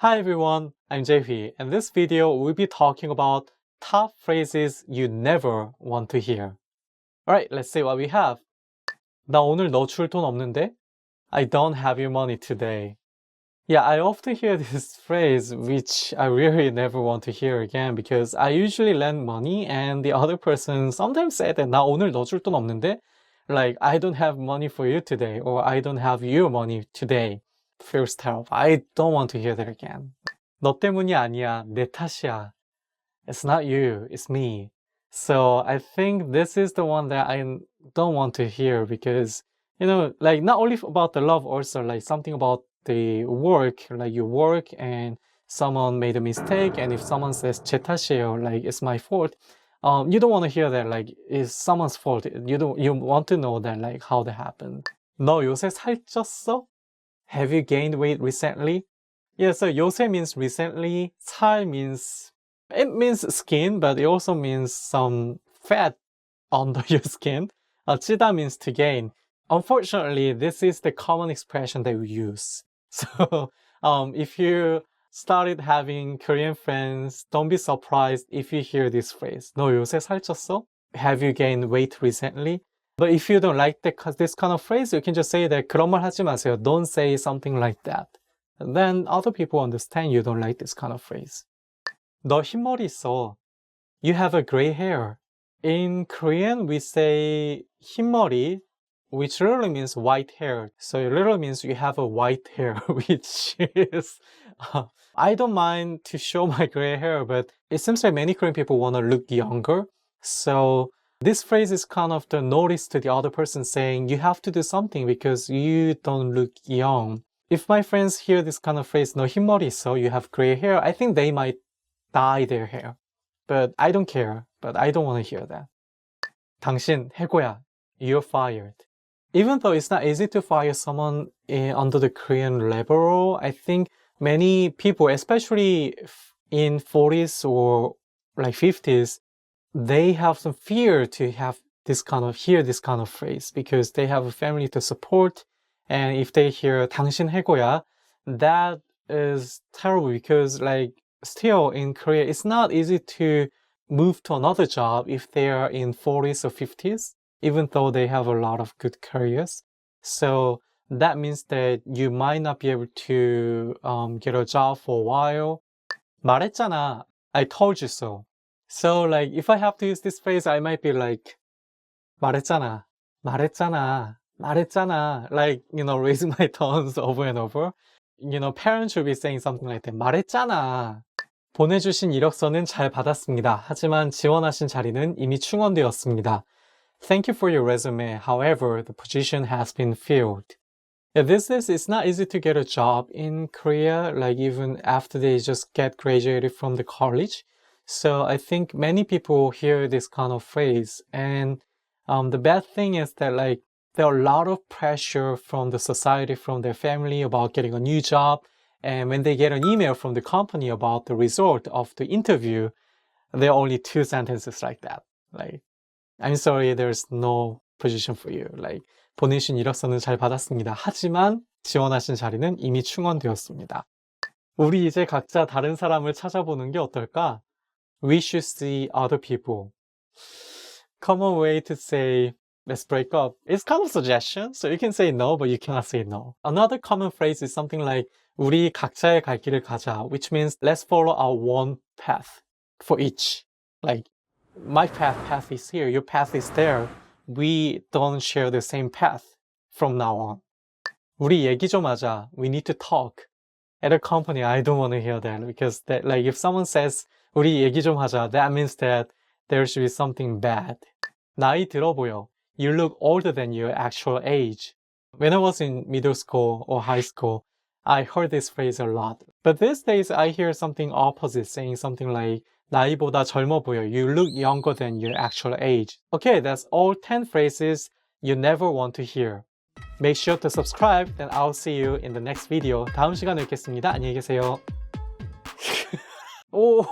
Hi everyone, I'm JP, and this video we'll be talking about top phrases you never want to hear. Alright, let's see what we have. 나 오늘 너 줄 돈 없는데? I don't have your money today. Yeah, I often hear this phrase, which I really never want to hear again because I usually lend money and the other person sometimes say that 나 오늘 너 줄 돈 없는데? Like, I don't have money for you today, or I don't have your money today. Feels terrible. I don't want to hear that again. 너 때문이 아니야, 내 탓이야. It's not you, it's me. So I think this is the one that I don't want to hear because, like not only about the love, also like something about the work, like you work and someone made a mistake, and if someone says 제 탓이에요, like it's my fault, you don't want to hear that like it's someone's fault. You want to know that like how that happened. 너 요새 살쪘어? Have you gained weight recently? Yeah, so 요새 means recently. 살 means, it means skin, but it also means some fat under your skin. 찌다 means to gain. Unfortunately, this is the common expression that we use. So if you started having Korean friends, don't be surprised if you hear this phrase. 너 요새 살쪘어? Have you gained weight recently? But if you don't like this kind of phrase, you can just say that 그런 말 하지 마세요. Don't say something like that. And then other people understand you don't like this kind of phrase. 너 흰머리 있어. You have a gray hair. In Korean, we say 흰머리, which literally means white hair. So it literally means you have a white hair, which is... I don't mind to show my gray hair, but it seems like many Korean people want to look younger. So this phrase is kind of the notice to the other person saying you have to do something because you don't look young. If my friends hear this kind of phrase, 너 흰머리 있어, you have gray hair, I think they might dye their hair. But I don't care. But I don't want to hear that. 당신 해고야. You're fired. Even though it's not easy to fire someone under the Korean labor law, I think many people, especially in 40s or like 50s, they have some fear to hear this kind of phrase because they have a family to support. And if they hear 당신 해고야, that is terrible because like still in Korea, it's not easy to move to another job if they are in 40s or 50s, even though they have a lot of good careers. So that means that you might not be able to get a job for a while. 말했잖아, I told you so. So like if I have to use this phrase, I might be like 말했잖아, 말했잖아, 말했잖아, like, raising my tones over and over. Parents should be saying something like that. 말했잖아. 보내주신 이력서는 잘 받았습니다. 하지만 지원하신 자리는 이미 충원되었습니다. Thank you for your resume. However, the position has been filled. Yeah, it's not easy to get a job in Korea, like even after they just get graduated from the college. So I think many people hear this kind of phrase. And the bad thing is that like there are a lot of pressure from the society, from their family about getting a new job. And when they get an email from the company about the result of the interview, there are only 2 sentences like that. Like, I'm sorry, there's no position for you. Like, 보내신 이력서는 잘 받았습니다. 하지만 지원하신 자리는 이미 충원되었습니다. 우리 이제 각자 다른 사람을 찾아보는 게 어떨까? We should see other people. Common way to say, let's break up. It's kind of a suggestion, so you can say no, but you cannot say no. Another common phrase is something like, 우리 각자의 갈 길을 가자, which means let's follow our one path for each. Like, my path is here, your path is there. We don't share the same path from now on. 우리 얘기 좀 하자. We need to talk. At a company, I don't want to hear that because like if someone says 우리 얘기 좀 하자, that means that there should be something bad. 나이 들어 보여. You look older than your actual age. When I was in middle school or high school, I heard this phrase a lot. But these days, I hear something opposite, saying something like 나이보다 젊어 보여. You look younger than your actual age. Okay, that's all 10 phrases you never want to hear. Make sure to subscribe, and I'll see you in the next video. 다음 시간에 뵙겠습니다. 안녕히 계세요. 오.